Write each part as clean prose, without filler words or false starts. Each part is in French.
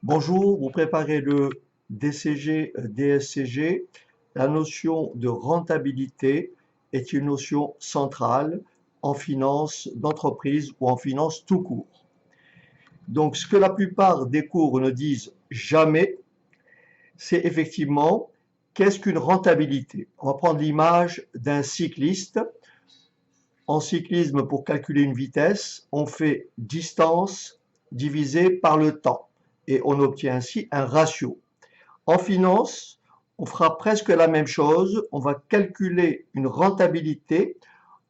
Bonjour, vous préparez le DCG, DSCG. La notion de rentabilité est une notion centrale en finance d'entreprise ou en finance tout court. Donc, ce que la plupart des cours ne disent jamais, c'est effectivement qu'est-ce qu'une rentabilité. On va prendre l'image d'un cycliste. En cyclisme, pour calculer une vitesse, on fait distance divisé par le temps et on obtient ainsi un ratio. En finance, on fera presque la même chose. On va calculer une rentabilité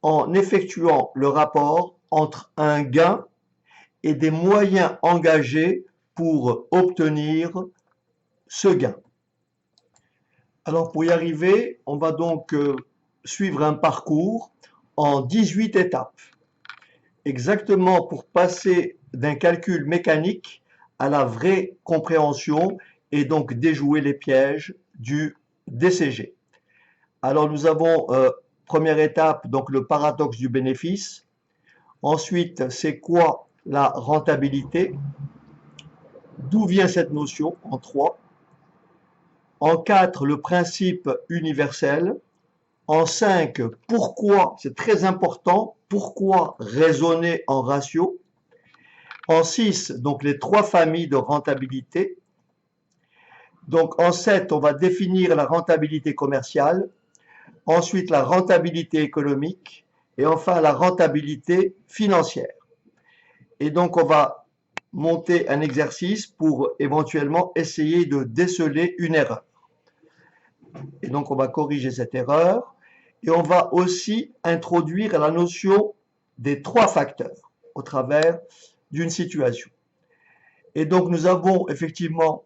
en effectuant le rapport entre un gain et des moyens engagés pour obtenir ce gain. Alors pour y arriver, on va donc suivre un parcours en 18 étapes, exactement pour passer d'un calcul mécanique à la vraie compréhension et donc déjouer les pièges du DCG. Alors nous avons première étape, donc le paradoxe du bénéfice. Ensuite, c'est quoi la rentabilité? D'où vient cette notion en 3? En 4, le principe universel. En 5, pourquoi, c'est très important, pourquoi raisonner en ratio. En 6, donc les 3 familles de rentabilité. Donc en 7, on va définir la rentabilité commerciale, ensuite la rentabilité économique et enfin la rentabilité financière. Et donc on va monter un exercice pour éventuellement essayer de déceler une erreur. Et donc on va corriger cette erreur et on va aussi introduire la notion des 3 facteurs au travers d'une situation. Et donc nous avons effectivement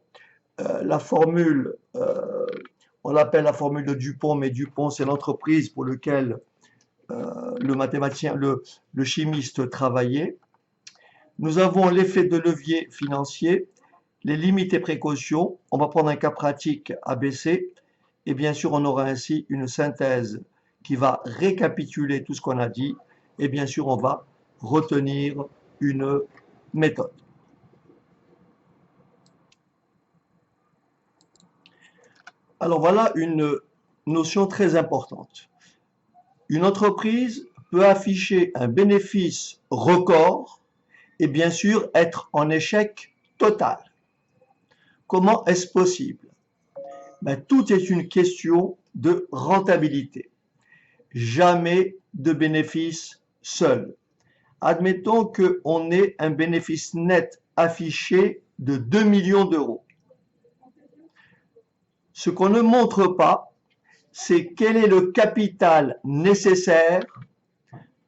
la formule, on l'appelle la formule de Dupont, mais Dupont c'est l'entreprise pour laquelle le mathématicien, le chimiste travaillait. Nous avons l'effet de levier financier, les limites et précautions. On va prendre un cas pratique ABC et bien sûr on aura ainsi une synthèse qui va récapituler tout ce qu'on a dit et bien sûr on va retenir une méthode. Alors voilà une notion très importante. Une entreprise peut afficher un bénéfice record et bien sûr être en échec total. Comment est-ce possible? Tout est une question de rentabilité. Jamais de bénéfice seul. Admettons qu'on ait un bénéfice net affiché de 2 millions d'euros. Ce qu'on ne montre pas, c'est quel est le capital nécessaire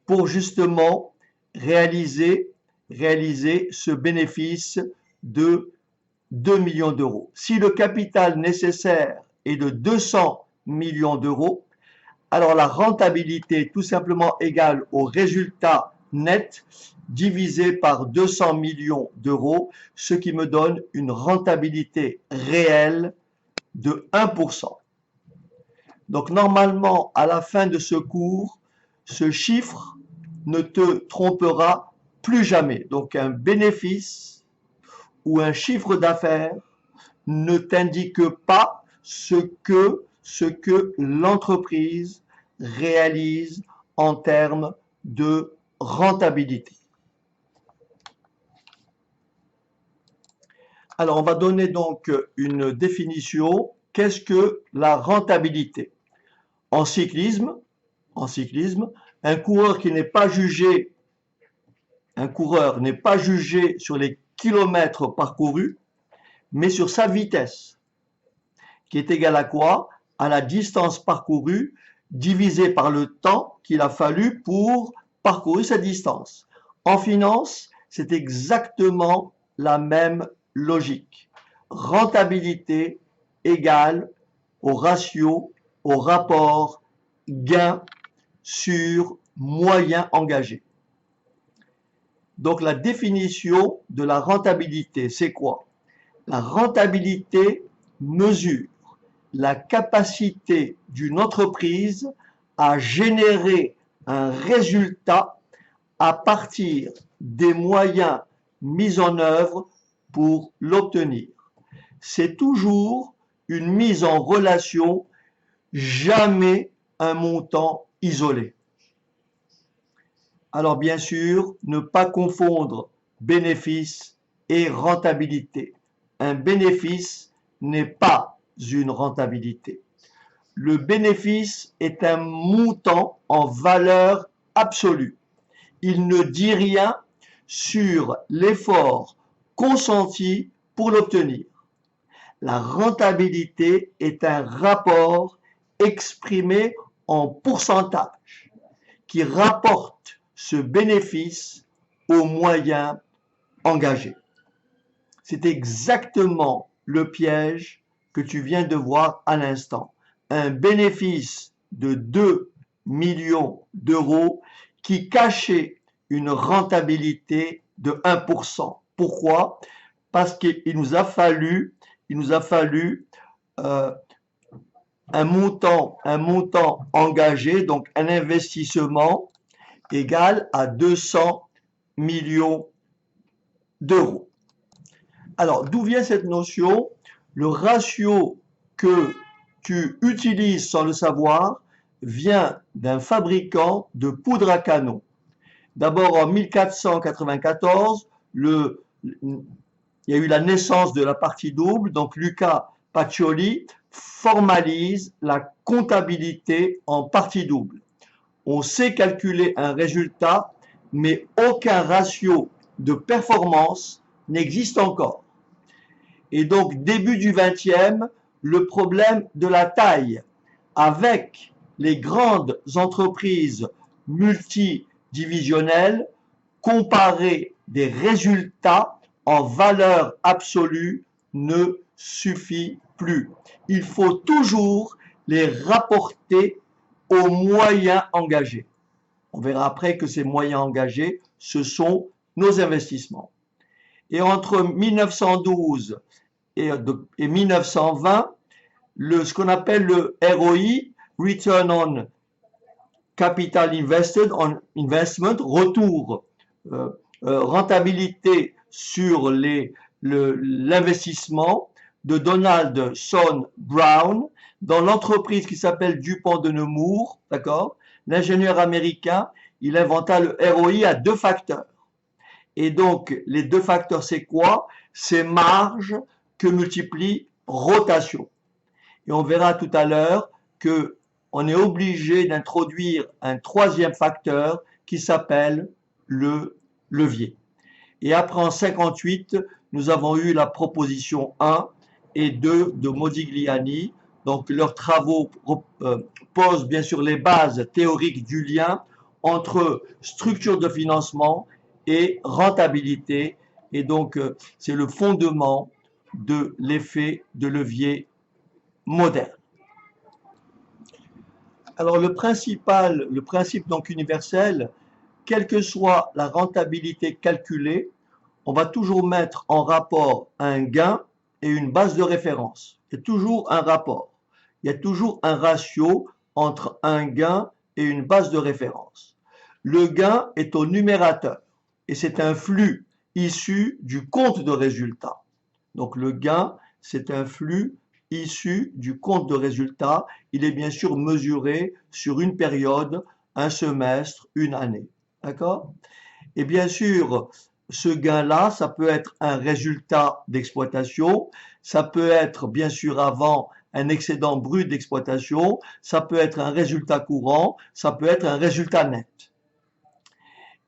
pour justement réaliser ce bénéfice de 2 millions d'euros. Si le capital nécessaire est de 200 millions d'euros, alors la rentabilité est tout simplement égale au résultat net divisé par 200 millions d'euros, ce qui me donne une rentabilité réelle de 1%. Donc normalement, à la fin de ce cours, ce chiffre ne te trompera plus jamais. Donc un bénéfice ou un chiffre d'affaires ne t'indique pas ce que l'entreprise réalise en termes de rentabilité. Alors, on va donner donc une définition. Qu'est-ce que la rentabilité? En cyclisme, un coureur n'est pas jugé sur les kilomètres parcourus, mais sur sa vitesse, qui est égale à quoi? À la distance parcourue divisée par le temps qu'il a fallu pour parcourir cette distance. En finance, c'est exactement la même logique. Rentabilité égale au ratio, au rapport gain sur moyen engagé. Donc la définition de la rentabilité, c'est quoi? La rentabilité mesure la capacité d'une entreprise à générer un résultat à partir des moyens mis en œuvre pour l'obtenir. C'est toujours une mise en relation, jamais un montant isolé. Alors bien sûr, ne pas confondre bénéfice et rentabilité. Un bénéfice n'est pas une rentabilité. Le bénéfice est un montant en valeur absolue. Il ne dit rien sur l'effort consenti pour l'obtenir. La rentabilité est un rapport exprimé en pourcentage qui rapporte ce bénéfice aux moyens engagés. C'est exactement le piège que tu viens de voir à l'instant. Un bénéfice de 2 millions d'euros qui cachait une rentabilité de 1%. Pourquoi? Parce qu'il nous a fallu un montant engagé, donc un investissement égal à 200 millions d'euros. Alors, d'où vient cette notion? Le ratio que tu utilises sans le savoir vient d'un fabricant de poudre à canon. D'abord, en 1494, il y a eu la naissance de la partie double, donc Luca Pacioli formalise la comptabilité en partie double. On sait calculer un résultat, mais aucun ratio de performance n'existe encore. Et donc, début du 20e, le problème de la taille, avec les grandes entreprises multidivisionnelles, comparer des résultats en valeur absolue ne suffit plus. Il faut toujours les rapporter aux moyens engagés. On verra après que ces moyens engagés, ce sont nos investissements. Et entre 1912 et 1920, ce qu'on appelle le ROI, Return on Capital Investment, retour, rentabilité sur l'investissement de Donald Son Brown dans l'entreprise qui s'appelle Dupont de Nemours, d'accord? L'ingénieur américain, il inventa le ROI à 2 facteurs. Et donc, les 2 facteurs, c'est quoi? C'est marge que multiplie rotation. Et on verra tout à l'heure que on est obligé d'introduire un 3e facteur qui s'appelle le levier. Et après, en 58, nous avons eu la proposition 1 et 2 de Modigliani. Donc, leurs travaux posent bien sûr les bases théoriques du lien entre structure de financement et rentabilité. Et donc, c'est le fondement de l'effet de levier moderne. Alors, le principe donc universel, quelle que soit la rentabilité calculée, on va toujours mettre en rapport un gain et une base de référence. Il y a toujours un rapport. Il y a toujours un ratio entre un gain et une base de référence. Le gain est au numérateur et c'est un flux issu du compte de résultat. Donc le gain, c'est un flux issu du compte de résultat. Il est bien sûr mesuré sur une période, un semestre, une année. D'accord? Et bien sûr, ce gain-là, ça peut être un résultat d'exploitation, ça peut être bien sûr avant un excédent brut d'exploitation, ça peut être un résultat courant, ça peut être un résultat net.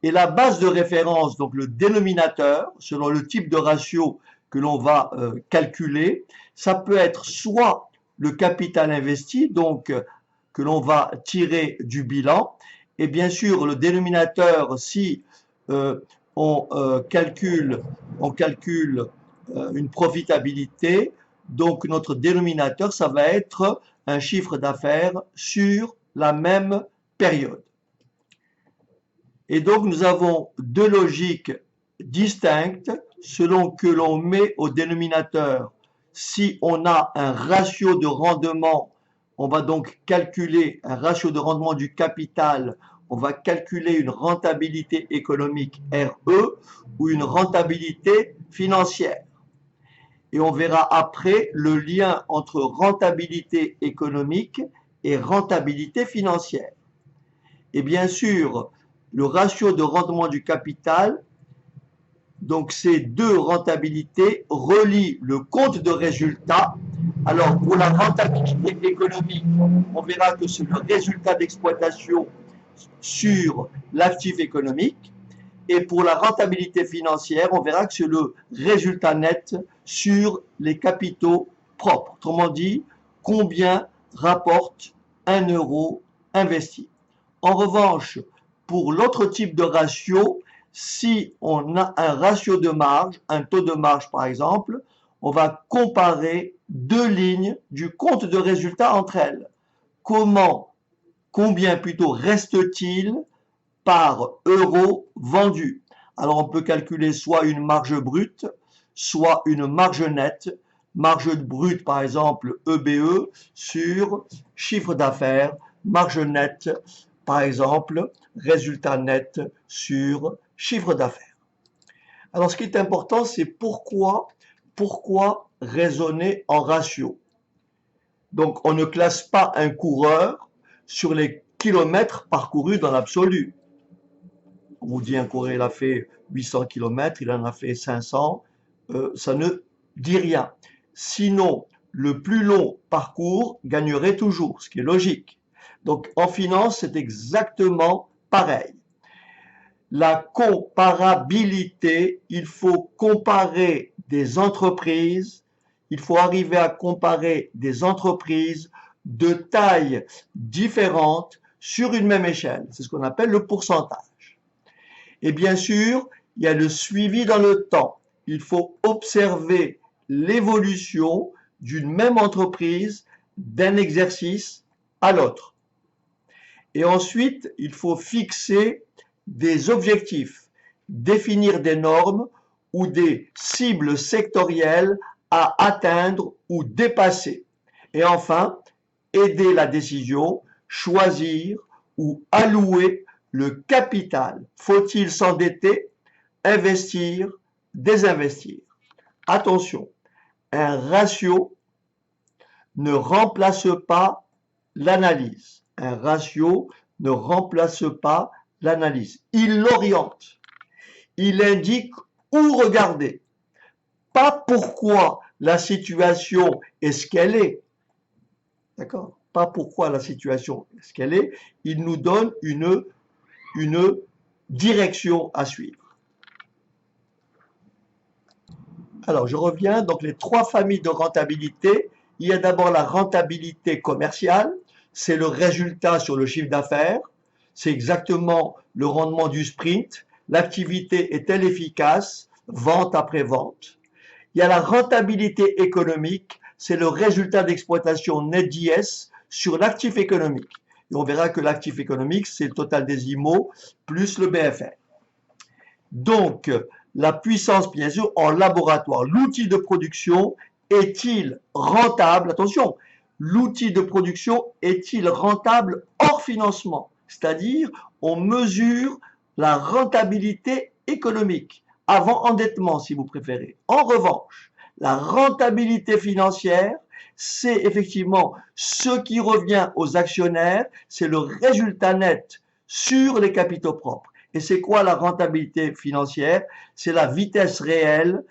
Et la base de référence, donc le dénominateur, selon le type de ratio que l'on va calculer, ça peut être soit le capital investi, donc que l'on va tirer du bilan, et bien sûr le dénominateur, si on calcule une profitabilité, donc notre dénominateur, ça va être un chiffre d'affaires sur la même période. Et donc nous avons 2 logiques distinctes selon que l'on met au dénominateur. Si on a un ratio de rendement, on va donc calculer un ratio de rendement du capital, on va calculer une rentabilité économique RE ou une rentabilité financière. et on verra après le lien entre rentabilité économique et rentabilité financière. Et bien sûr, le ratio de rendement du capital, donc ces deux rentabilités relient le compte de résultat. Alors pour la rentabilité économique, on verra que c'est le résultat d'exploitation sur l'actif économique. Et pour la rentabilité financière, on verra que c'est le résultat net sur les capitaux propres. Autrement dit, combien rapporte 1 euro investi. En revanche, pour l'autre type de ratio, si on a un ratio de marge, un taux de marge par exemple, on va comparer deux lignes du compte de résultat entre elles. Combien plutôt reste-t-il par euro vendu? Alors on peut calculer soit une marge brute, soit une marge nette. Marge brute par exemple EBE sur chiffre d'affaires, marge nette par exemple résultat net sur chiffre d'affaires. Alors ce qui est important, c'est pourquoi raisonner en ratio. Donc on ne classe pas un coureur sur les kilomètres parcourus dans l'absolu. On vous dit un coureur, il a fait 800 km, il en a fait 500, ça ne dit rien. Sinon, le plus long parcours gagnerait toujours, ce qui est logique. Donc en finance, c'est exactement pareil. La comparabilité, il faut comparer des entreprises, il faut arriver à comparer des entreprises de tailles différentes sur une même échelle. C'est ce qu'on appelle le pourcentage. Et bien sûr, il y a le suivi dans le temps. Il faut observer l'évolution d'une même entreprise d'un exercice à l'autre. Et ensuite, il faut fixer des objectifs, définir des normes ou des cibles sectorielles à atteindre ou dépasser. Et enfin, aider la décision, choisir ou allouer le capital. Faut-il s'endetter, investir, désinvestir? Attention, un ratio ne remplace pas l'analyse. Un ratio ne remplace pas l'analyse. Il l'oriente. Il indique où regarder. Pas pourquoi la situation est ce qu'elle est. D'accord? Pas pourquoi la situation est ce qu'elle est. Il nous donne une direction à suivre. Alors, je reviens. Donc, les trois familles de rentabilité. Il y a d'abord la rentabilité commerciale. C'est le résultat sur le chiffre d'affaires. C'est exactement le rendement du sprint. L'activité est-elle efficace? Vente après vente. Il y a la rentabilité économique. C'est le résultat d'exploitation net d'IS sur l'actif économique. Et on verra que l'actif économique, c'est le total des IMO plus le BFR. Donc, la puissance, bien sûr, en laboratoire. L'outil de production est-il rentable? Attention, l'outil de production est-il rentable hors financement? C'est-à-dire, on mesure la rentabilité économique, avant endettement si vous préférez. En revanche, la rentabilité financière, c'est effectivement ce qui revient aux actionnaires, c'est le résultat net sur les capitaux propres. Et c'est quoi la rentabilité financière? C'est la vitesse réelle,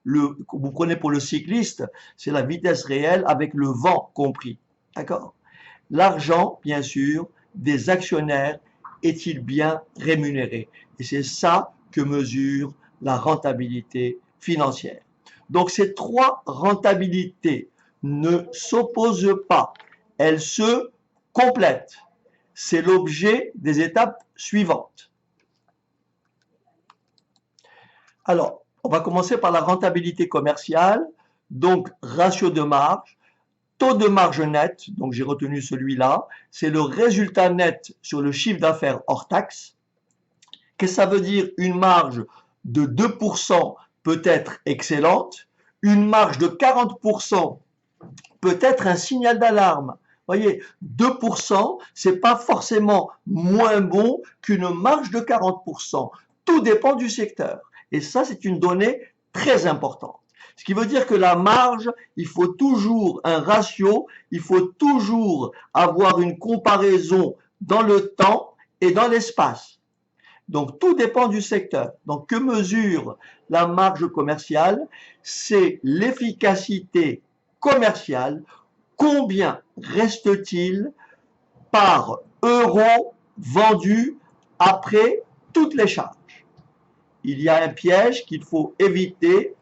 vous prenez pour le cycliste, c'est la vitesse réelle avec le vent compris. D'accord? L'argent, bien sûr, des actionnaires est-il bien rémunéré? Et c'est ça que mesure la rentabilité financière. Donc ces trois rentabilités ne s'opposent pas, elles se complètent. C'est l'objet des étapes suivantes. Alors, on va commencer par la rentabilité commerciale, donc ratio de marge, taux de marge net, donc j'ai retenu celui-là, c'est le résultat net sur le chiffre d'affaires hors taxe. Qu'est-ce que ça veut dire? Une marge de 2% peut être excellente, une marge de 40% peut être un signal d'alarme. Voyez, 2%, c'est pas forcément moins bon qu'une marge de 40%. Tout dépend du secteur. Et ça, c'est une donnée très importante. Ce qui veut dire que la marge, il faut toujours un ratio, il faut toujours avoir une comparaison dans le temps et dans l'espace. Donc, tout dépend du secteur. Donc, que mesure la marge commerciale? C'est l'efficacité commerciale. Combien reste-t-il par euro vendu après toutes les charges? Il y a un piège qu'il faut éviter,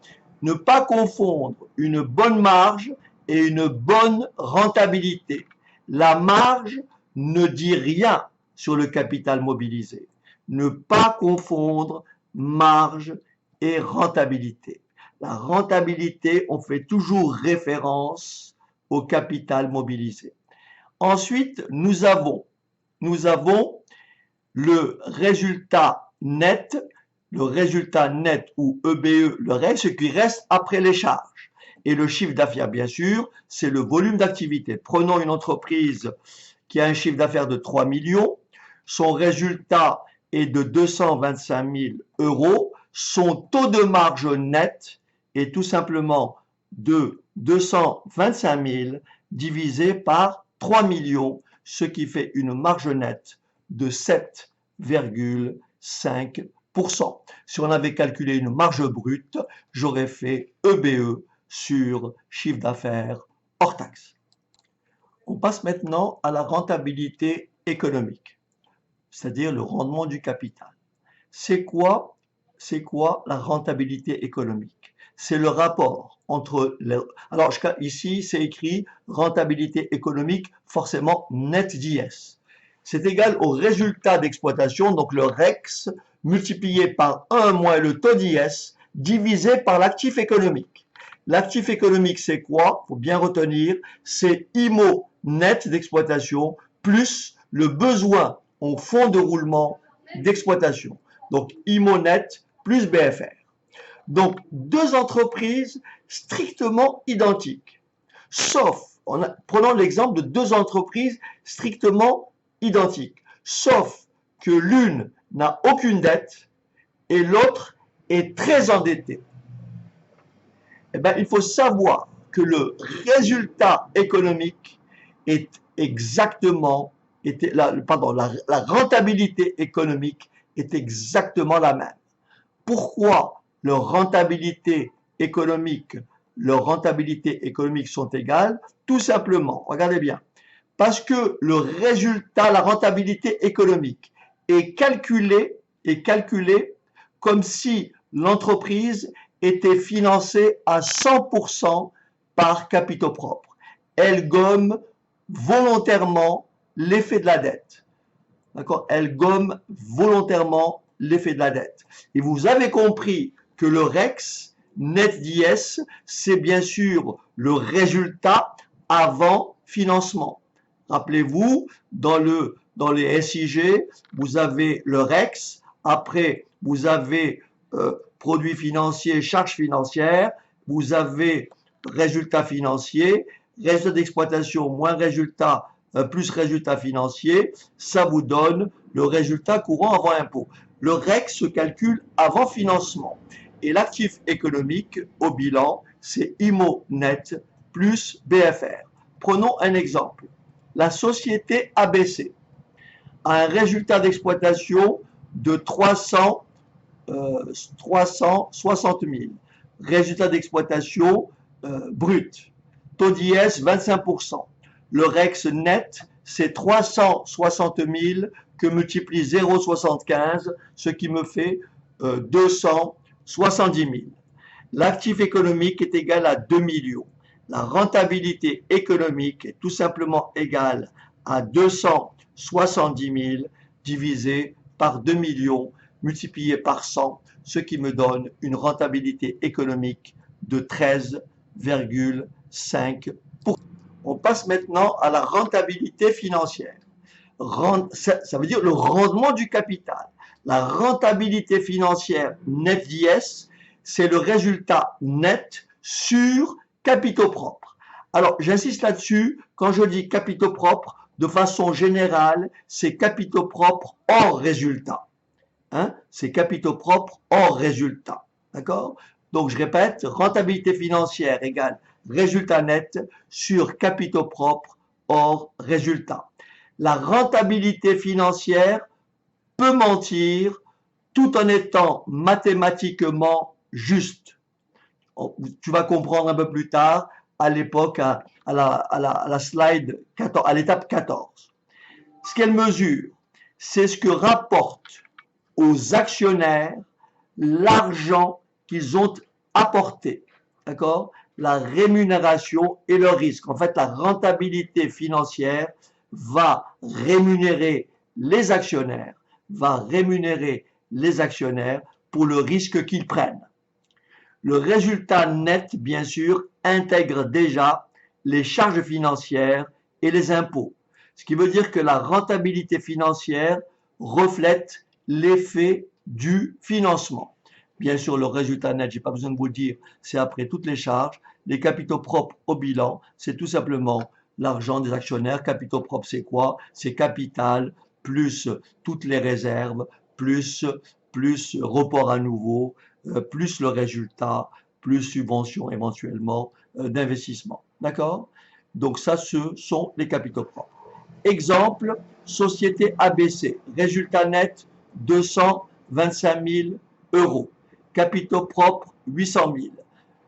ne pas confondre une bonne marge et une bonne rentabilité. La marge ne dit rien sur le capital mobilisé. Ne pas confondre marge et rentabilité. La rentabilité, on fait toujours référence au capital mobilisé. Ensuite, nous avons le résultat net ou EBE, le reste, ce qui reste après les charges. Et le chiffre d'affaires, bien sûr, c'est le volume d'activité. Prenons une entreprise qui a un chiffre d'affaires de 3 millions, son résultat est de 225 000 euros, son taux de marge net est tout simplement de 225 000 divisé par 3 millions, ce qui fait une marge nette de 7,5%. Si on avait calculé une marge brute, j'aurais fait EBE sur chiffre d'affaires hors taxe. On passe maintenant à la rentabilité économique, c'est-à-dire le rendement du capital. C'est quoi la rentabilité économique? C'est le rapport entre alors ici c'est écrit rentabilité économique, forcément net d'IS. C'est égal au résultat d'exploitation, donc le REX, multiplié par 1 moins le taux d'IS, divisé par l'actif économique. L'actif économique, c'est quoi? Il faut bien retenir, c'est IMO net d'exploitation plus le besoin en fonds de roulement d'exploitation. Donc IMO net plus BFR. Donc deux entreprises strictement identiques. Sauf, prenons l'exemple de deux entreprises strictement identiques. Sauf que l'une n'a aucune dette et l'autre est très endettée. Eh bien, il faut savoir que le résultat économique est exactement, la rentabilité économique est exactement la même. Pourquoi leurs rentabilités économiques sont égales? Tout simplement, regardez bien, parce que le résultat, la rentabilité économique est calculée comme si l'entreprise était financée à 100% par capitaux propres. Elle gomme volontairement l'effet de la dette. D'accord? Elle gomme volontairement l'effet de la dette. Et vous avez compris que le REX, net d'IS, c'est bien sûr le résultat avant financement. Rappelez-vous, dans les SIG, vous avez le REX, après vous avez produits financiers, charges financières, vous avez résultat financier, résultat d'exploitation moins résultat plus résultat financier, ça vous donne le résultat courant avant impôt. Le REX se calcule avant financement. Et l'actif économique au bilan, c'est IMO net plus BFR. Prenons un exemple. La société ABC a un résultat d'exploitation de 360 000. Résultat d'exploitation brut. Taux d'IS 25%. Le REX net, c'est 360 000 que multiplie 0,75, ce qui me fait 270 000. L'actif économique est égal à 2 millions. La rentabilité économique est tout simplement égale à 270 000 divisé par 2 millions multiplié par 100, ce qui me donne une rentabilité économique de 13,5%. On passe maintenant à la rentabilité financière. Ça veut dire le rendement du capital. La rentabilité financière net d'IS, c'est le résultat net sur capitaux propres. Alors, j'insiste là-dessus, quand je dis capitaux propres, de façon générale, c'est capitaux propres hors résultat. Hein? C'est capitaux propres hors résultat. D'accord? Donc, je répète, rentabilité financière égale résultat net sur capitaux propres hors résultat. La rentabilité financière peut mentir tout en étant mathématiquement juste. Tu vas comprendre un peu plus tard, à l'époque, à la slide 14, à l'étape 14. Ce qu'elle mesure, c'est ce que rapporte aux actionnaires l'argent qu'ils ont apporté, d'accord? La rémunération et le risque. En fait, la rentabilité financière va rémunérer les actionnaires, va rémunérer les actionnaires pour le risque qu'ils prennent. Le résultat net, bien sûr, intègre déjà les charges financières et les impôts. Ce qui veut dire que la rentabilité financière reflète l'effet du financement. Bien sûr, le résultat net, je n'ai pas besoin de vous le dire, c'est après toutes les charges. Les capitaux propres au bilan, c'est tout simplement l'argent des actionnaires. Capitaux propres, c'est quoi? C'est capital plus toutes les réserves, plus report à nouveau, plus le résultat, plus subvention éventuellement d'investissement. D'accord? Donc ça, ce sont les capitaux propres. Exemple, société ABC, résultat net 225 000 euros. Capitaux propres 800 000.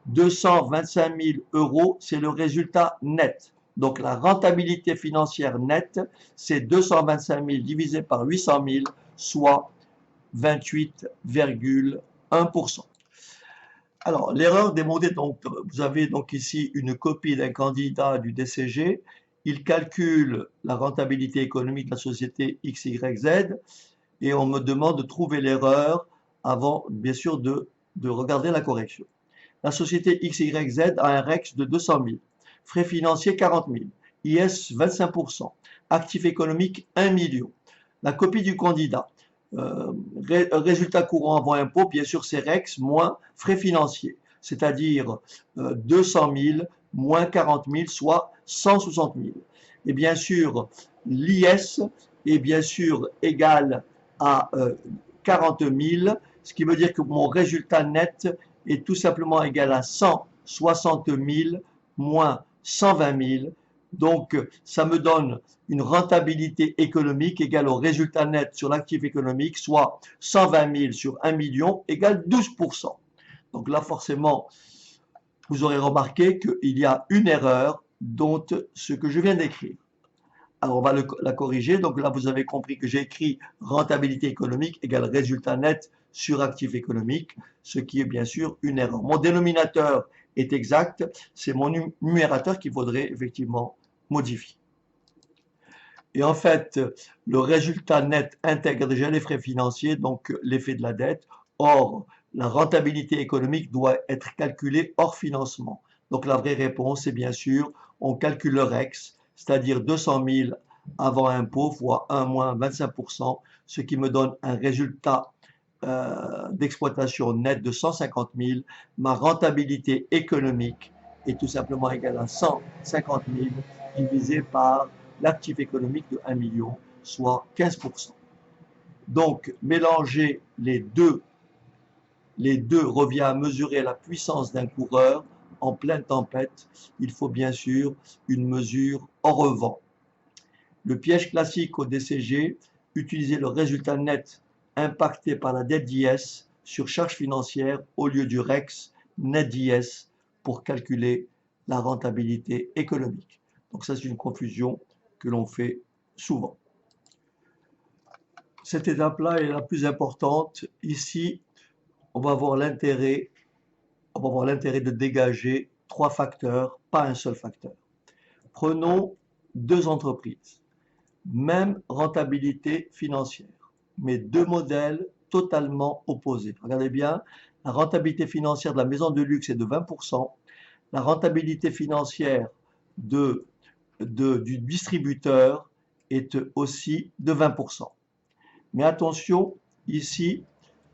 225 000 euros, c'est le résultat net. Donc la rentabilité financière nette, c'est 225 000 divisé par 800 000, soit 28,1%. Alors, l'erreur démontrée, donc, vous avez donc ici une copie d'un candidat du DCG. Il calcule la rentabilité économique de la société XYZ et on me demande de trouver l'erreur avant, bien sûr, de regarder la correction. La société XYZ a un REX de 200 000, frais financiers 40 000, IS 25%, actifs économiques 1 million. La copie du candidat. Résultat courant avant impôt, bien sûr, c'est REX moins frais financiers, c'est-à-dire 200 000 moins 40 000, soit 160 000. Et bien sûr, l'IS est bien sûr égal à 40 000, ce qui veut dire que mon résultat net est tout simplement égal à 160 000 moins 120 000. Donc, ça me donne une rentabilité économique égale au résultat net sur l'actif économique, soit 120 000 sur 1 million égale 12%. Donc là, forcément, vous aurez remarqué qu'il y a une erreur dont ce que je viens d'écrire. Alors, on va la corriger. Donc là, vous avez compris que j'ai écrit rentabilité économique égale résultat net sur actif économique, ce qui est bien sûr une erreur. Mon dénominateur est exact, c'est mon numérateur qu'il faudrait effectivement modifier. Et en fait, le résultat net intègre déjà les frais financiers, donc l'effet de la dette. Or, la rentabilité économique doit être calculée hors financement. Donc la vraie réponse, c'est bien sûr, on calcule le REX, c'est-à-dire 200 000 avant impôt fois 1 moins 25%, ce qui me donne un résultat d'exploitation net de 150 000. Ma rentabilité économique est tout simplement égale à 150 000 divisé par l'actif économique de 1 million, soit 15%. Donc, mélanger les deux revient à mesurer la puissance d'un coureur en pleine tempête. Il faut bien sûr une mesure hors vent. Le piège classique au DCG, utiliser le résultat net impacté par la dette d'IS sur charge financière au lieu du REX net d'IS pour calculer la rentabilité économique. Donc ça, c'est une confusion que l'on fait souvent. Cette étape-là est la plus importante. Ici, on va avoir l'intérêt de dégager 3 facteurs, pas un seul facteur. Prenons 2 entreprises, même rentabilité financière, mais 2 modèles totalement opposés. Regardez bien, la rentabilité financière de la maison de luxe est de 20%, la rentabilité financière du distributeur est aussi de 20%. Mais attention, ici,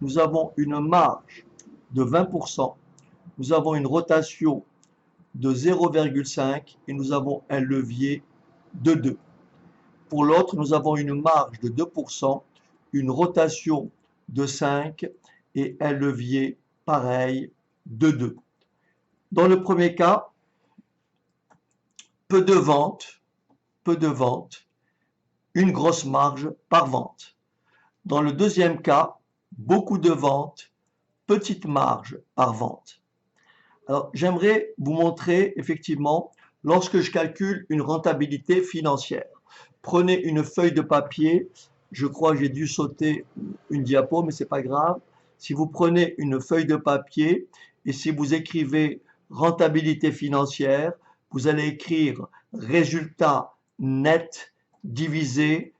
nous avons une marge de 20%, nous avons une rotation de 0,5 et nous avons un levier de 2. Pour l'autre, nous avons une marge de 2%, une rotation de 5 et un levier pareil de 2. Dans le premier cas, peu de ventes, une grosse marge par vente. Dans le deuxième cas, beaucoup de ventes, petite marge par vente. Alors, j'aimerais vous montrer effectivement lorsque je calcule une rentabilité financière. Prenez une feuille de papier. Je crois que j'ai dû sauter une diapo, mais c'est pas grave. Si vous prenez une feuille de papier et si vous écrivez rentabilité financière, vous allez écrire résultat net divisé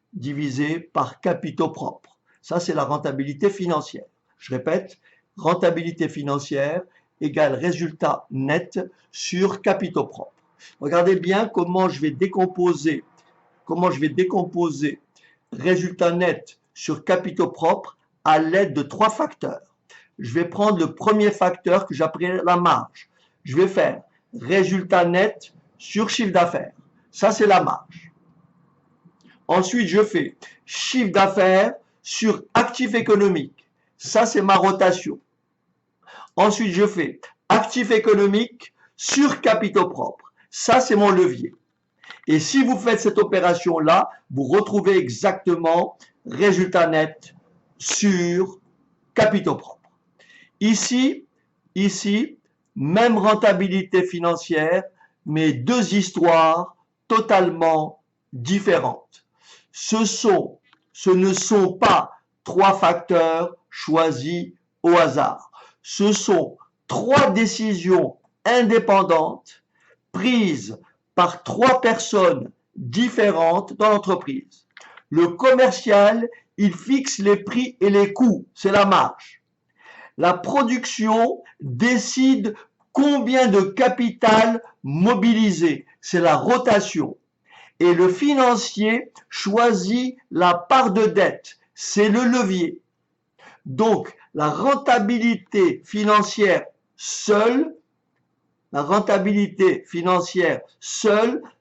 par capitaux propres. Ça, c'est la rentabilité financière. Je répète, rentabilité financière égale résultat net sur capitaux propres. Regardez bien comment je vais décomposer résultat net sur capitaux propres à l'aide de 3 facteurs. Je vais prendre le premier facteur que j'appelle la marge. Je vais faire résultat net sur chiffre d'affaires. Ça, c'est la marge. Ensuite, je fais chiffre d'affaires sur actif économique. Ça, c'est ma rotation. Ensuite, je fais actif économique sur capitaux propres. Ça, c'est mon levier. Et si vous faites cette opération-là, vous retrouvez exactement résultat net sur capitaux propres. Ici, même rentabilité financière, mais 2 histoires totalement différentes. Ce ne sont pas 3 facteurs choisis au hasard. Ce sont 3 décisions indépendantes prises par 3 personnes différentes dans l'entreprise. Le commercial, il fixe les prix et les coûts, c'est la marge. La production décide combien de capital mobiliser, c'est la rotation. Et le financier choisit la part de dette, c'est le levier. Donc, la rentabilité financière seule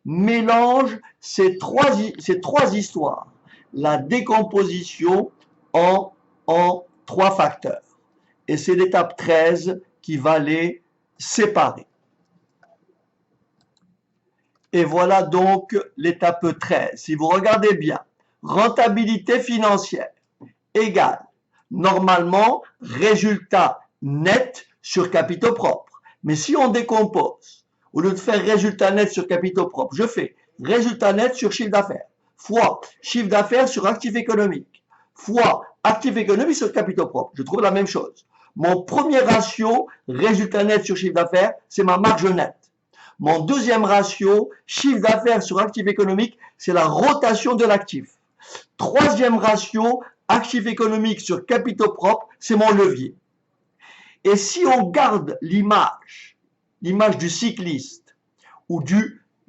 mélange ces trois histoires, la décomposition en 3 facteurs. Et c'est l'étape 13 qui va les séparer. Et voilà donc l'étape 13. Si vous regardez bien, rentabilité financière égale normalement résultat net sur capitaux propres. Mais si on décompose, au lieu de faire résultat net sur capitaux propres, je fais résultat net sur chiffre d'affaires, fois chiffre d'affaires sur actif économique, fois actif économique sur capitaux propres. Je trouve la même chose. Mon premier ratio, résultat net sur chiffre d'affaires, c'est ma marge nette. Mon deuxième ratio, chiffre d'affaires sur actif économique, c'est la rotation de l'actif. Troisième ratio, actif économique sur capitaux propres, c'est mon levier. Et si on garde l'image du cycliste ou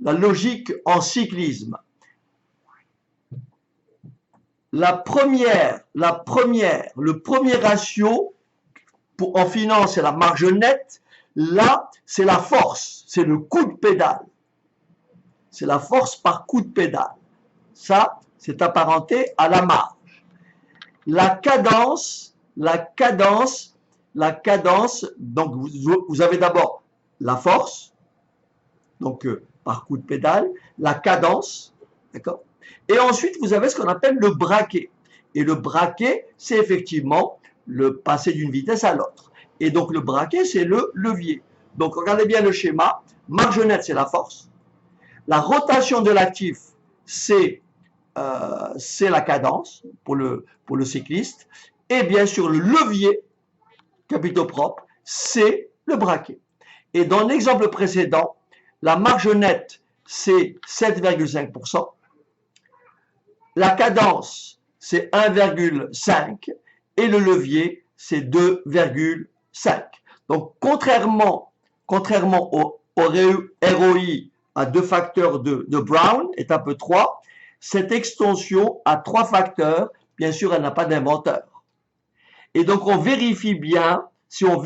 la logique en cyclisme, le premier ratio en finance, c'est la marge nette. Là, c'est la force, c'est le coup de pédale. C'est la force par coup de pédale. Ça, c'est apparenté à la marge. La cadence, donc vous avez d'abord la force, donc par coup de pédale, la cadence, d'accord? Et ensuite, vous avez ce qu'on appelle le braquet. Et le braquet, c'est effectivement le passer d'une vitesse à l'autre. Et donc le braquet, c'est le levier. Donc regardez bien le schéma. Marge nette, c'est la force. La rotation de l'actif, c'est la cadence pour le cycliste. Et bien sûr, le levier, capitaux propres, c'est le braquet. Et dans l'exemple précédent, la marge nette, c'est 7,5%. La cadence, c'est 1,5 et le levier, c'est 2,5. Donc, contrairement au ROI à 2 facteurs de Brown, étape 3, cette extension a 3 facteurs. Bien sûr, elle n'a pas d'inventeur. Et donc, on vérifie bien, si on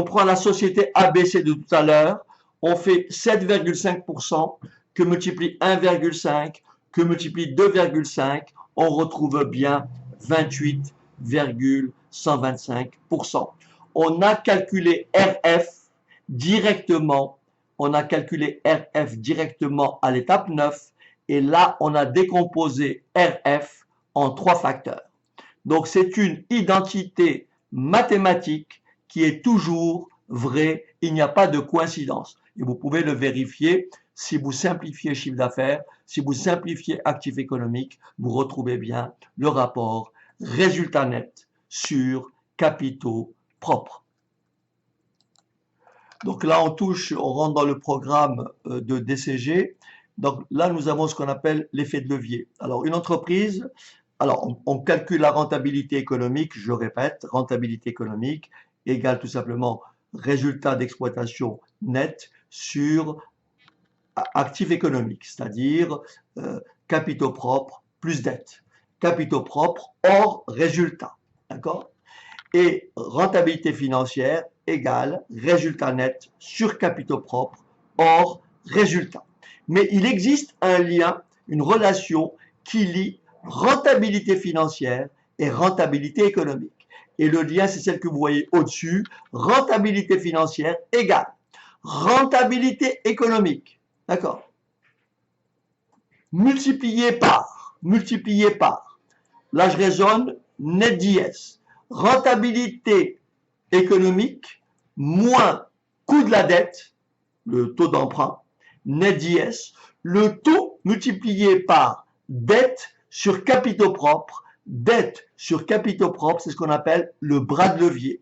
prend la société ABC de tout à l'heure, on fait 7,5% que multiplie 1,5, que multiplie 2,5, on retrouve bien 28,125%. on a calculé RF directement, on a calculé RF directement à l'étape 9, et là, on a décomposé RF en 3 facteurs. Donc, c'est une identité mathématique qui est toujours vraie, il n'y a pas de coïncidence. Et vous pouvez le vérifier si vous simplifiez chiffre d'affaires, si vous simplifiez actif économique, vous retrouvez bien le rapport résultat net sur capitaux propres. Donc là, on rentre dans le programme de DCG. Donc là, nous avons ce qu'on appelle l'effet de levier. Alors, une entreprise, on calcule la rentabilité économique, je répète, rentabilité économique égale tout simplement résultat d'exploitation net sur actif économique, c'est-à-dire capitaux propres plus dette. Capitaux propres hors résultat, d'accord? Et rentabilité financière égale résultat net sur capitaux propres hors résultat. Mais il existe un lien, une relation qui lie rentabilité financière et rentabilité économique. Et le lien, c'est celle que vous voyez au-dessus, rentabilité financière égale rentabilité économique. D'accord? Multiplié par. Là, je raisonne net DS. Rentabilité économique moins coût de la dette, le taux d'emprunt, net DS, le taux multiplié par dette sur capitaux propres. Dette sur capitaux propres, c'est ce qu'on appelle le bras de levier.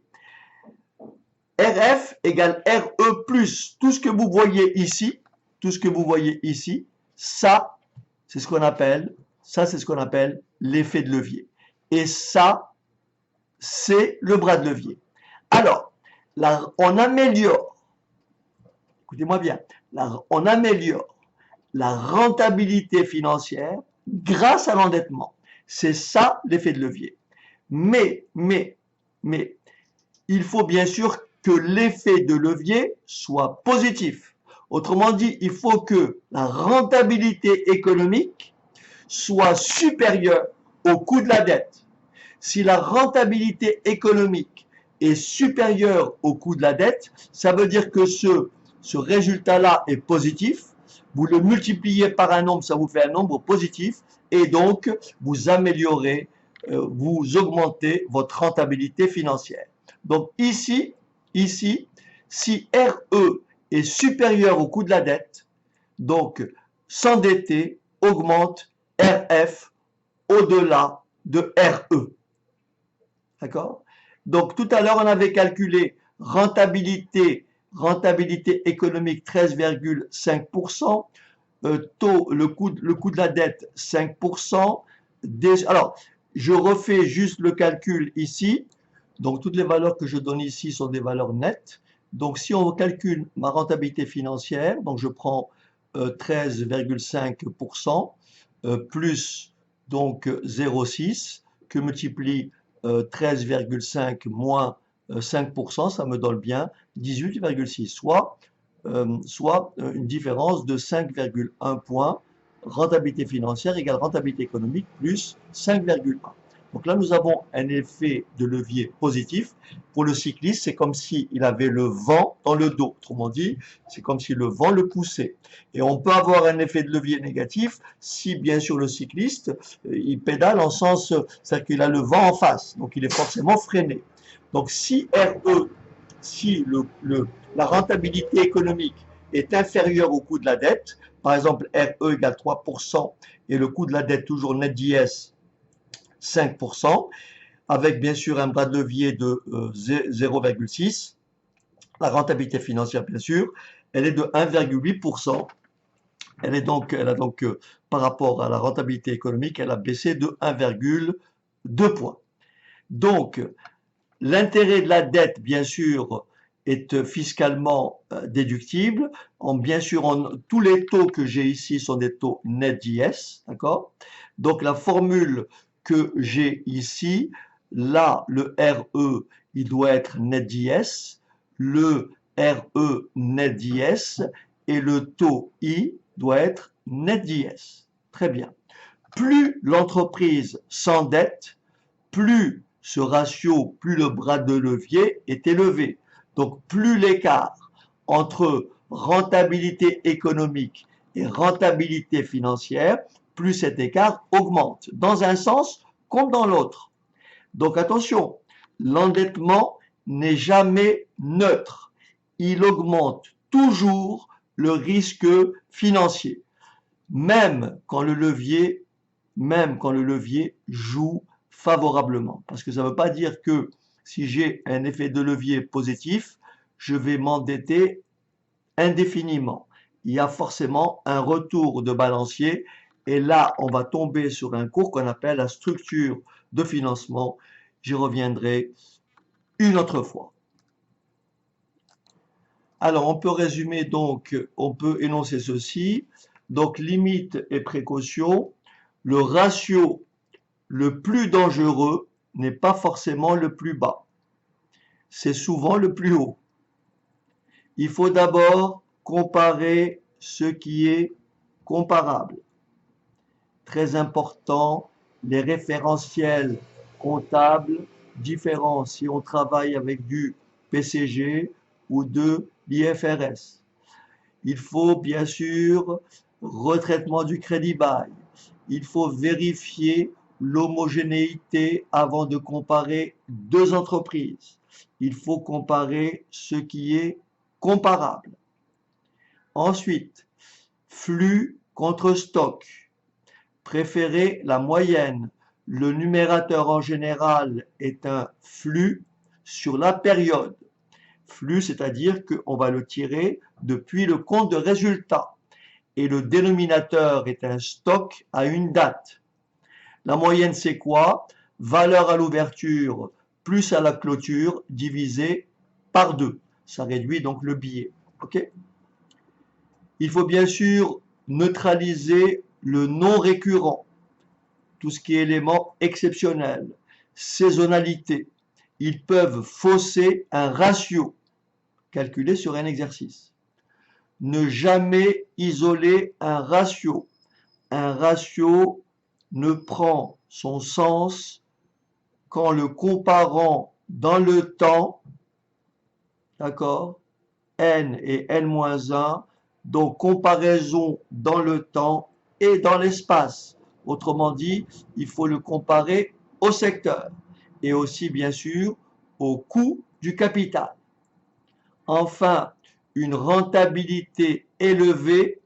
RF égale RE plus tout ce que vous voyez ici, ça, c'est ce qu'on appelle l'effet de levier. Et ça, c'est le bras de levier. Alors, là, on améliore, écoutez-moi bien, on améliore la rentabilité financière grâce à l'endettement. C'est ça l'effet de levier. Mais, il faut bien sûr que l'effet de levier soit positif. Autrement dit, il faut que la rentabilité économique soit supérieure au coût de la dette. Si la rentabilité économique est supérieure au coût de la dette, ça veut dire que ce résultat-là est positif. Vous le multipliez par un nombre, ça vous fait un nombre positif, et donc vous améliorez, vous augmentez votre rentabilité financière. Donc ici, si RE est supérieur au coût de la dette, donc s'endetter augmente RF au-delà de RE. D'accord? Donc tout à l'heure, on avait calculé rentabilité économique 13,5%, le coût de la dette 5%. Alors, je refais juste le calcul ici. Donc, toutes les valeurs que je donne ici sont des valeurs nettes. Donc, si on calcule ma rentabilité financière, donc je prends 13,5% plus donc 0,6 que multiplie 13,5 moins 5%, ça me donne bien 18,6, soit une différence de 5,1 points. Rentabilité financière égale rentabilité économique plus 5,1. Donc là, nous avons un effet de levier positif. Pour le cycliste, c'est comme s'il avait le vent dans le dos. Autrement dit, c'est comme si le vent le poussait. Et on peut avoir un effet de levier négatif si, bien sûr, le cycliste, il pédale en sens, c'est-à-dire qu'il a le vent en face. Donc, il est forcément freiné. Donc, si RE, la rentabilité économique est inférieure au coût de la dette, par exemple, RE égale 3% et le coût de la dette toujours net d'IS 5%, avec bien sûr un bras de levier de 0,6. La rentabilité financière, bien sûr, elle est de 1,8%. Elle a donc, par rapport à la rentabilité économique, elle a baissé de 1,2 points. Donc, l'intérêt de la dette, bien sûr, est fiscalement déductible. Bien sûr, tous les taux que j'ai ici sont des taux net d'IS, d'accord? Donc, la formule que j'ai ici, là, le RE, il doit être net d'IS, le RE net d'IS, et le taux I doit être net d'IS. Très bien. Plus l'entreprise s'endette, plus ce ratio, plus le bras de levier est élevé. Donc plus l'écart entre rentabilité économique et rentabilité financière, plus cet écart augmente, dans un sens comme dans l'autre. Donc attention, l'endettement n'est jamais neutre. Il augmente toujours le risque financier, même quand le levier joue favorablement. Parce que ça ne veut pas dire que si j'ai un effet de levier positif, je vais m'endetter indéfiniment. Il y a forcément un retour de balancier et là, on va tomber sur un cours qu'on appelle la structure de financement. J'y reviendrai une autre fois. Alors, on peut résumer donc, on peut énoncer ceci. Donc, limite et précaution. Le ratio le plus dangereux n'est pas forcément le plus bas. C'est souvent le plus haut. Il faut d'abord comparer ce qui est comparable. Très important, les référentiels comptables différents si on travaille avec du PCG ou de l'IFRS. Il faut bien sûr retraitement du crédit bail. Il faut vérifier l'homogénéité avant de comparer deux entreprises. Il faut comparer ce qui est comparable. Ensuite, flux contre stock. Préférez la moyenne. Le numérateur en général est un flux sur la période. Flux, c'est-à-dire qu'on va le tirer depuis le compte de résultat. Et le dénominateur est un stock à une date. La moyenne, c'est quoi? Valeur à l'ouverture plus à la clôture divisé par 2. Ça réduit donc le billet. Okay? Il faut bien sûr neutraliser le non récurrent, tout ce qui est élément exceptionnel, saisonnalité. Ils peuvent fausser un ratio calculé sur un exercice. Ne jamais isoler un ratio. Un ratio ne prend son sens qu'en le comparant dans le temps, d'accord, n et n-1, donc comparaison dans le temps et dans l'espace. Autrement dit, il faut le comparer au secteur et aussi bien sûr au coût du capital. Enfin, une rentabilité élevée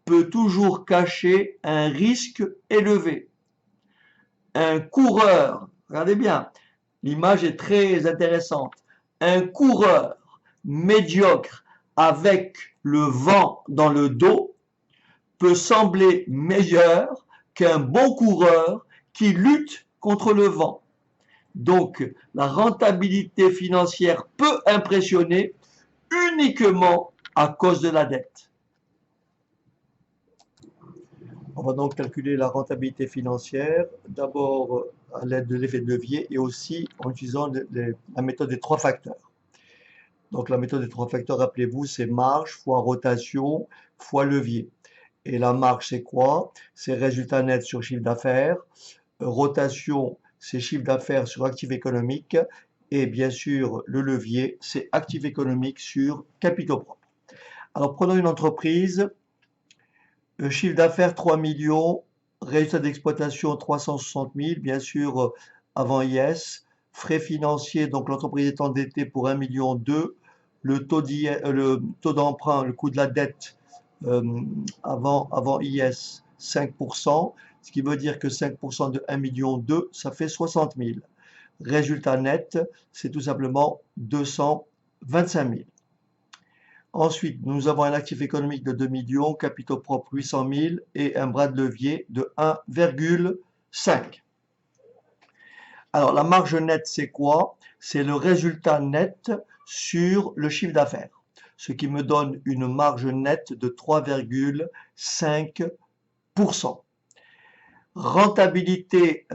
peut toujours cacher un risque élevé. Un coureur, regardez bien, l'image est très intéressante, un coureur médiocre avec le vent dans le dos peut sembler meilleur qu'un bon coureur qui lutte contre le vent. Donc, la rentabilité financière peut impressionner uniquement à cause de la dette. On va donc calculer la rentabilité financière, d'abord à l'aide de l'effet de levier et aussi en utilisant la méthode des trois facteurs. Donc la méthode des trois facteurs, rappelez-vous, c'est marge fois rotation fois levier. Et la marge, c'est quoi? C'est résultat net sur chiffre d'affaires. Rotation, c'est chiffre d'affaires sur actif économique. Et bien sûr, le levier, c'est actif économique sur capitaux propres. Alors prenons une entreprise. Chiffre d'affaires 3 millions, résultat d'exploitation 360 000, bien sûr avant IS, frais financiers, donc l'entreprise est endettée pour 1,2 million, le taux d'emprunt, le coût de la dette avant IS 5%, ce qui veut dire que 5% de 1,2 million, ça fait 60 000. Résultat net, c'est tout simplement 225 000. Ensuite, nous avons un actif économique de 2 millions, capitaux propres 800 000 et un bras de levier de 1,5. Alors, la marge nette, c'est quoi? C'est le résultat net sur le chiffre d'affaires, ce qui me donne une marge nette de 3,5%. Rentabilité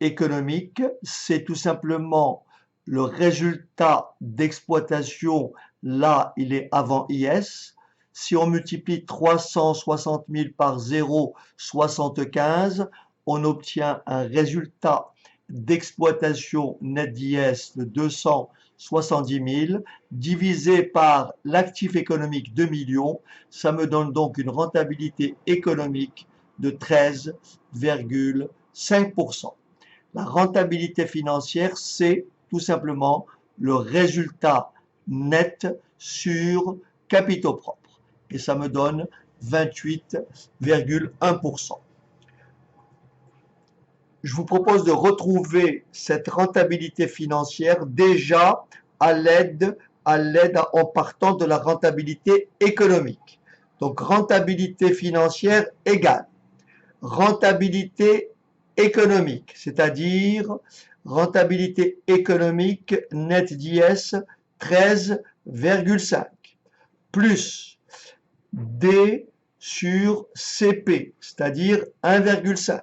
économique, c'est tout simplement le résultat d'exploitation. Là, il est avant IS. Si on multiplie 360 000 par 0,75, on obtient un résultat d'exploitation net d'IS de 270 000 divisé par l'actif économique 2 millions, ça me donne donc une rentabilité économique de 13,5%. La rentabilité financière, c'est tout simplement le résultat net sur capitaux propres. Et ça me donne 28,1%. Je vous propose de retrouver cette rentabilité financière déjà à l'aide en partant de la rentabilité économique. Donc rentabilité financière égale rentabilité économique, c'est-à-dire rentabilité économique net d'IS 13,5 plus D sur CP, c'est-à-dire 1,5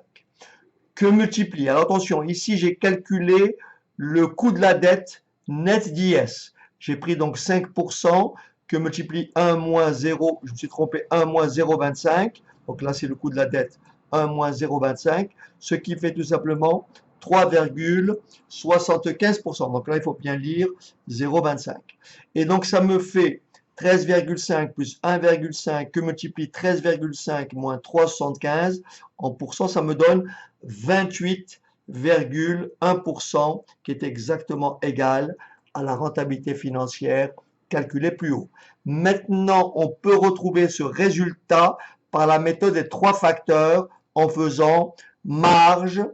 que multiplie. Alors attention, ici j'ai calculé le coût de la dette net d'IS. J'ai pris donc 5% que multiplie 1 moins 0, je me suis trompé, 1 moins 0,25. Donc là c'est le coût de la dette, 1 moins 0,25, ce qui fait tout simplement 3,75%. Donc là il faut bien lire 0,25. Et donc ça me fait 13,5 plus 1,5 que multiplie 13,5 moins 3,75 en pourcent, ça me donne 28,1% qui est exactement égal à la rentabilité financière calculée plus haut. Maintenant, on peut retrouver ce résultat par la méthode des trois facteurs en faisant marge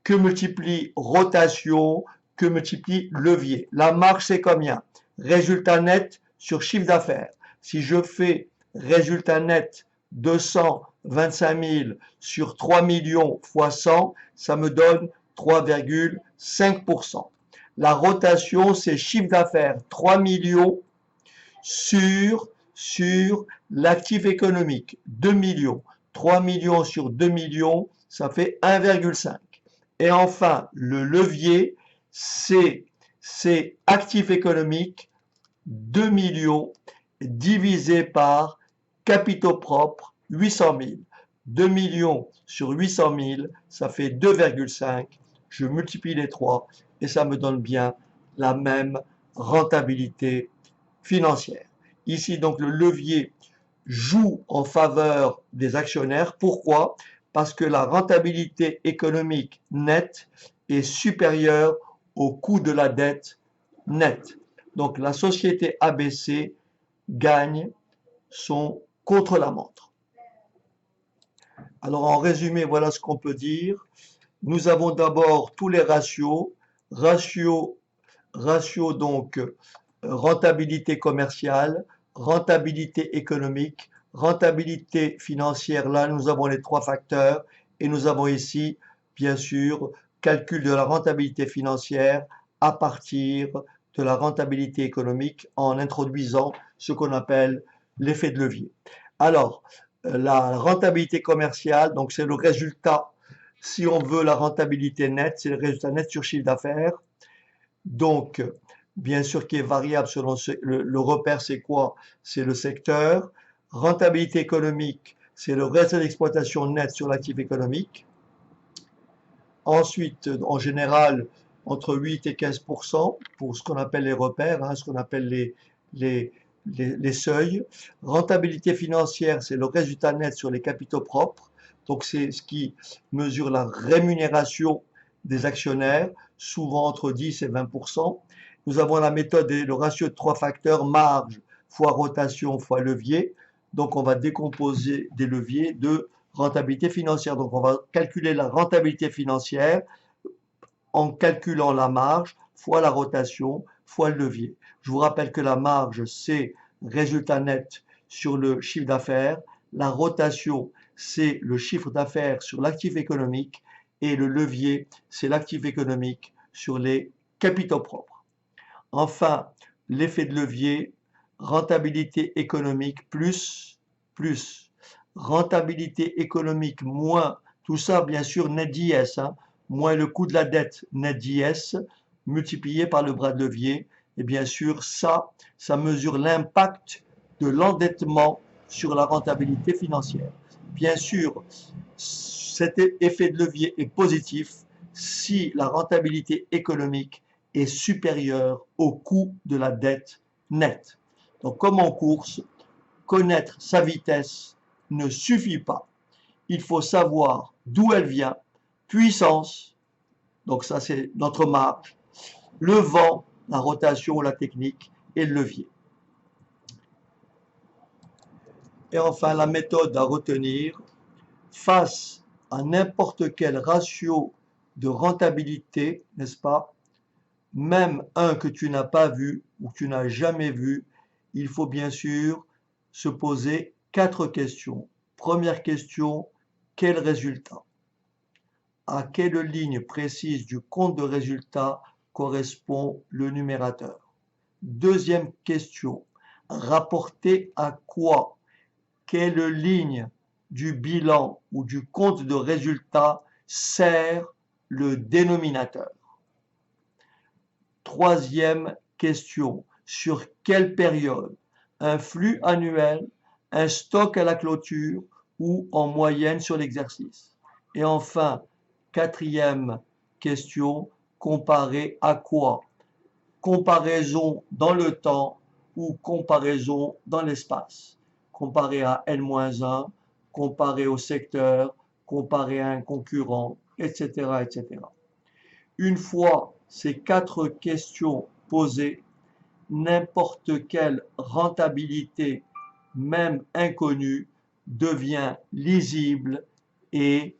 que multiplie rotation que multiplie levier. La marge, c'est combien? Résultat net sur chiffre d'affaires. Si je fais résultat net 225 000 sur 3 millions fois 100, ça me donne 3,5%. La rotation, c'est chiffre d'affaires 3 millions sur l'actif économique 2 millions. 3 millions sur 2 millions, ça fait 1,5. Et enfin, le levier, c'est actif économique 2 millions divisé par capitaux propres 800 000. 2 millions sur 800 000, ça fait 2,5. Je multiplie les trois et ça me donne bien la même rentabilité financière. Ici, donc, le levier joue en faveur des actionnaires. Pourquoi? Parce que la rentabilité économique nette est supérieure au coût de la dette nette. Donc, la société ABC gagne son contre-la-montre. Alors, en résumé, voilà ce qu'on peut dire. Nous avons d'abord tous les ratios. Ratio donc rentabilité commerciale, rentabilité économique, rentabilité financière. Là, nous avons les trois facteurs et nous avons ici, bien sûr, calcul de la rentabilité financière à partir de la rentabilité économique en introduisant ce qu'on appelle l'effet de levier. Alors, la rentabilité commerciale, donc c'est le résultat, si on veut la rentabilité nette, c'est le résultat net sur chiffre d'affaires. Donc, bien sûr, qui est variable selon le repère, c'est quoi? C'est le secteur. Rentabilité économique, c'est le résultat d'exploitation net sur l'actif économique. Ensuite, en général, entre 8 et 15% pour ce qu'on appelle les repères, hein, ce qu'on appelle les seuils. Rentabilité financière, c'est le résultat net sur les capitaux propres. Donc, c'est ce qui mesure la rémunération des actionnaires, souvent entre 10 et 20%. Nous avons la méthode et le ratio de trois facteurs, marge fois rotation fois levier. Donc, on va décomposer des leviers de rentabilité financière. Donc, on va calculer la rentabilité financière en calculant la marge fois la rotation fois le levier. Je vous rappelle que la marge, c'est résultat net sur le chiffre d'affaires. La rotation, c'est le chiffre d'affaires sur l'actif économique. Et le levier, c'est l'actif économique sur les capitaux propres. Enfin, l'effet de levier, rentabilité économique plus rentabilité économique moins, tout ça bien sûr net d'IS, hein, moins le coût de la dette net d'IS multiplié par le bras de levier. Et bien sûr, ça mesure l'impact de l'endettement sur la rentabilité financière. Bien sûr, cet effet de levier est positif si la rentabilité économique est supérieure au coût de la dette nette. Donc, comme en course, connaître sa vitesse ne suffit pas. Il faut savoir d'où elle vient, puissance, donc ça c'est notre marge, le vent, la rotation, la technique et le levier. Et enfin, la méthode à retenir, face à n'importe quel ratio de rentabilité, n'est-ce pas, même un que tu n'as pas vu ou que tu n'as jamais vu, il faut bien sûr se poser 4 questions. Première question, quel résultat? À quelle ligne précise du compte de résultat correspond le numérateur? Deuxième question, rapporter à quoi? Quelle ligne du bilan ou du compte de résultat sert le dénominateur? Troisième question, sur quelle période? Un flux annuel, un stock à la clôture ou en moyenne sur l'exercice? Et enfin, quatrième question, comparer à quoi? Comparaison dans le temps ou comparaison dans l'espace? Comparer à N-1, comparer au secteur, comparer à un concurrent, etc., etc. Une fois ces 4 questions posées, n'importe quelle rentabilité, même inconnue, devient lisible et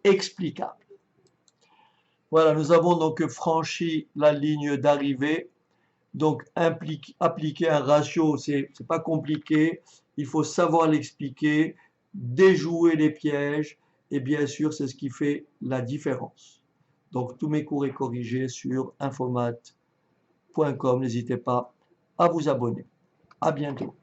explicable. Voilà, nous avons donc franchi la ligne d'arrivée. Donc, appliquer un ratio, c'est pas compliqué. Il faut savoir l'expliquer, déjouer les pièges, et bien sûr, c'est ce qui fait la différence. Donc, tous mes cours est corrigés sur infomat.com. N'hésitez pas à vous abonner. À bientôt.